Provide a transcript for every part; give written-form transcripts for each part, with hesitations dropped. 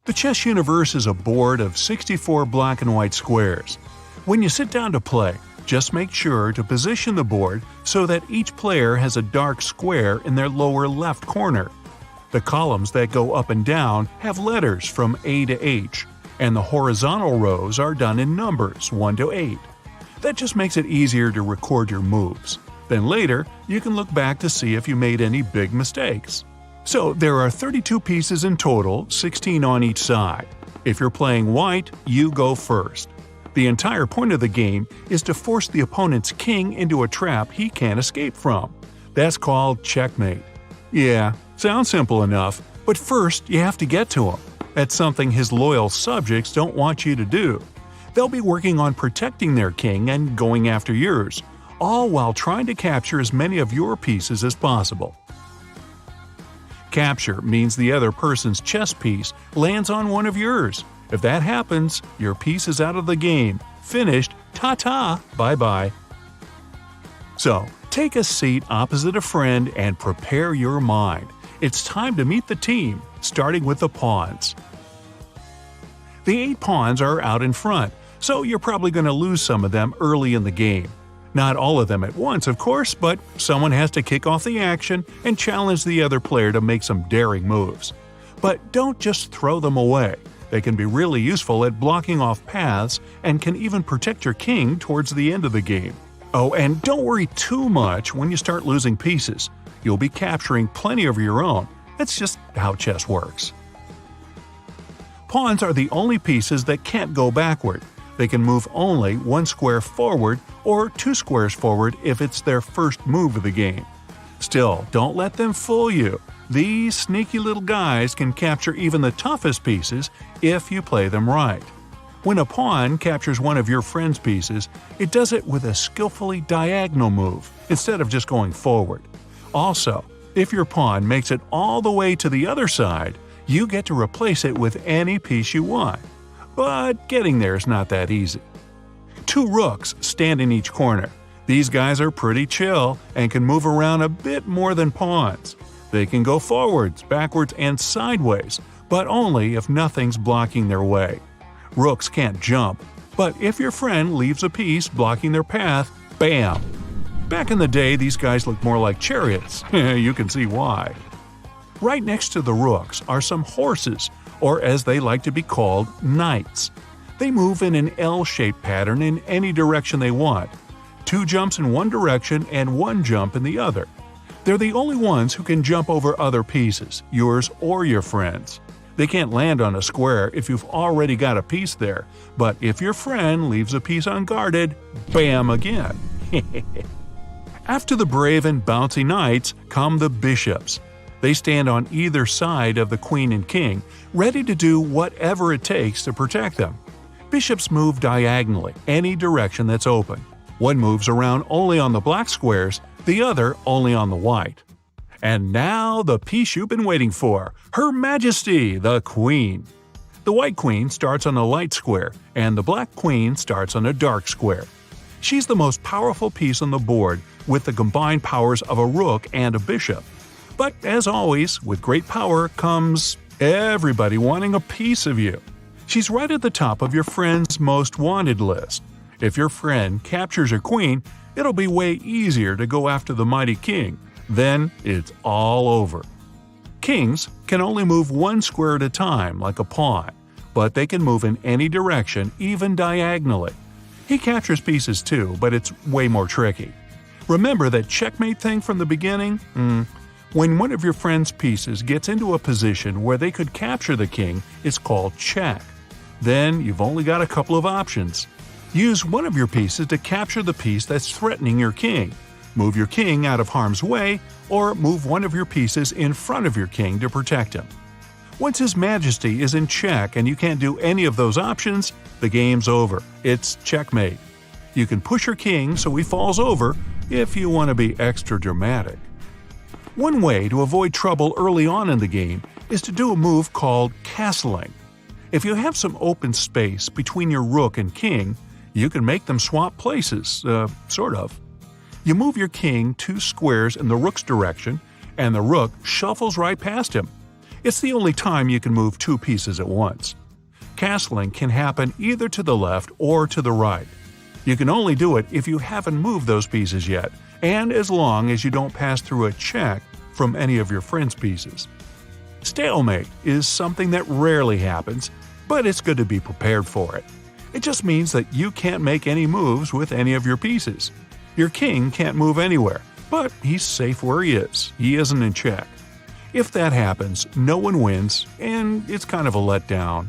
The chess universe is a board of 64 black and white squares. When you sit down to play, just make sure to position the board so that each player has a dark square in their lower left corner. The columns that go up and down have letters from A to H, and the horizontal rows are done in numbers 1 to 8. That just makes it easier to record your moves. Then later, you can look back to see if you made any big mistakes. So there are 32 pieces in total, 16 on each side. If you're playing white, you go first. The entire point of the game is to force the opponent's king into a trap he can't escape from. That's called checkmate. Yeah, sounds simple enough, but first you have to get to him. That's something his loyal subjects don't want you to do. They'll be working on protecting their king and going after yours, all while trying to capture as many of your pieces as possible. Capture means the other person's chess piece lands on one of yours. If that happens, your piece is out of the game. Finished. Ta-ta. Bye-bye. So, take a seat opposite a friend and prepare your mind. It's time to meet the team, starting with the pawns. The 8 pawns are out in front, so you're probably going to lose some of them early in the game. Not all of them at once, of course, but someone has to kick off the action and challenge the other player to make some daring moves. But don't just throw them away. They can be really useful at blocking off paths and can even protect your king towards the end of the game. Oh, and don't worry too much when you start losing pieces. You'll be capturing plenty of your own. That's just how chess works. Pawns are the only pieces that can't go backward. They can move only 1 square forward or 2 squares forward if it's their first move of the game. Still, don't let them fool you. These sneaky little guys can capture even the toughest pieces if you play them right. When a pawn captures one of your friend's pieces, it does it with a skillfully diagonal move instead of just going forward. Also, if your pawn makes it all the way to the other side, you get to replace it with any piece you want. But getting there is not that easy. 2 rooks stand in each corner. These guys are pretty chill and can move around a bit more than pawns. They can go forwards, backwards, and sideways, but only if nothing's blocking their way. Rooks can't jump, but if your friend leaves a piece blocking their path, bam! Back in the day, these guys looked more like chariots. You can see why. Right next to the rooks are some horses, or as they like to be called, knights. They move in an L-shaped pattern in any direction they want. 2 jumps in one direction and 1 jump in the other. They're the only ones who can jump over other pieces, yours or your friend's. They can't land on a square if you've already got a piece there, but if your friend leaves a piece unguarded, bam again. After the brave and bouncy knights come the bishops. They stand on either side of the queen and king, ready to do whatever it takes to protect them. Bishops move diagonally, any direction that's open. One moves around only on the black squares, the other only on the white. And now the piece you've been waiting for, Her Majesty, the Queen. The white queen starts on a light square, and the black queen starts on a dark square. She's the most powerful piece on the board, with the combined powers of a rook and a bishop. But as always, with great power comes everybody wanting a piece of you. She's right at the top of your friend's most wanted list. If your friend captures your queen, it'll be way easier to go after the mighty king. Then it's all over. Kings can only move 1 square at a time like a pawn, but they can move in any direction, even diagonally. He captures pieces too, but it's way more tricky. Remember that checkmate thing from the beginning? When one of your friend's pieces gets into a position where they could capture the king, it's called check. Then you've only got a couple of options. Use one of your pieces to capture the piece that's threatening your king. Move your king out of harm's way, or move one of your pieces in front of your king to protect him. Once His Majesty is in check and you can't do any of those options, the game's over. It's checkmate. You can push your king so he falls over if you want to be extra dramatic. One way to avoid trouble early on in the game is to do a move called castling. If you have some open space between your rook and king, you can make them swap places, sort of. You move your king 2 squares in the rook's direction, and the rook shuffles right past him. It's the only time you can move two pieces at once. Castling can happen either to the left or to the right. You can only do it if you haven't moved those pieces yet, and as long as you don't pass through a check from any of your friend's pieces. Stalemate is something that rarely happens, but it's good to be prepared for it. It just means that you can't make any moves with any of your pieces. Your king can't move anywhere, but he's safe where he is. He isn't in check. If that happens, no one wins, and it's kind of a letdown.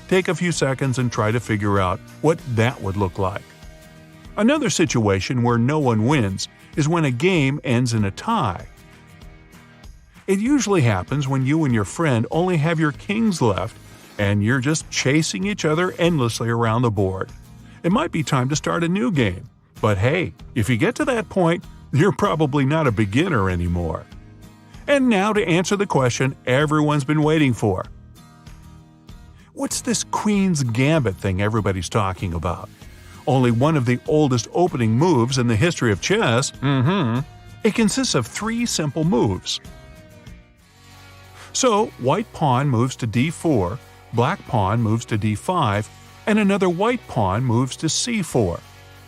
Take a few seconds and try to figure out what that would look like. Another situation where no one wins is when a game ends in a tie. It usually happens when you and your friend only have your kings left, and you're just chasing each other endlessly around the board. It might be time to start a new game, but hey, if you get to that point, you're probably not a beginner anymore. And now to answer the question everyone's been waiting for. What's this Queen's Gambit thing everybody's talking about? Only one of the oldest opening moves in the history of chess. It consists of 3 simple moves. So, white pawn moves to d4, black pawn moves to d5, and another white pawn moves to c4.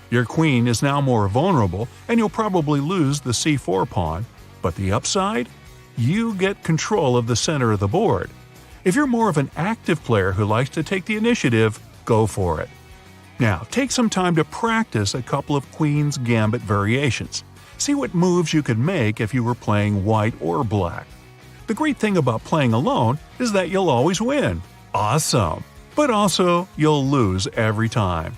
Your queen is now more vulnerable, and you'll probably lose the c4 pawn, but the upside? You get control of the center of the board. If you're more of an active player who likes to take the initiative, go for it. Now, take some time to practice a couple of Queen's Gambit variations. See what moves you could make if you were playing white or black. The great thing about playing alone is that you'll always win. Awesome! But also, you'll lose every time.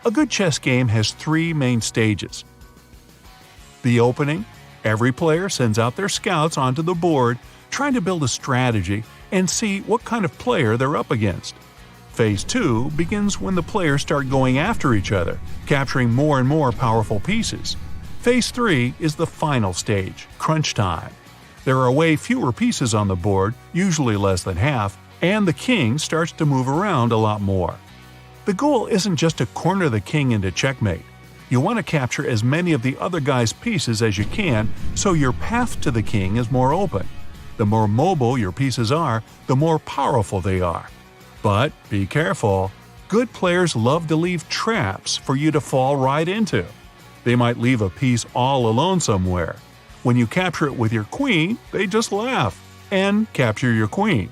A good chess game has 3 main stages. The opening. Every player sends out their scouts onto the board, trying to build a strategy and see what kind of player they're up against. Phase 2 begins when the players start going after each other, capturing more and more powerful pieces. Phase 3 is the final stage, crunch time. There are way fewer pieces on the board, usually less than half, and the king starts to move around a lot more. The goal isn't just to corner the king into checkmate. You want to capture as many of the other guy's pieces as you can, so your path to the king is more open. The more mobile your pieces are, the more powerful they are. But be careful. Good players love to leave traps for you to fall right into. They might leave a piece all alone somewhere. When you capture it with your queen, they just laugh and capture your queen.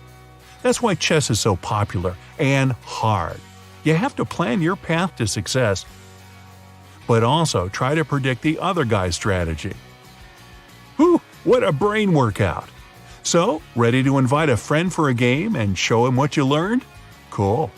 That's why chess is so popular and hard. You have to plan your path to success, but also try to predict the other guy's strategy. Whew, what a brain workout! So, ready to invite a friend for a game and show him what you learned? Cool.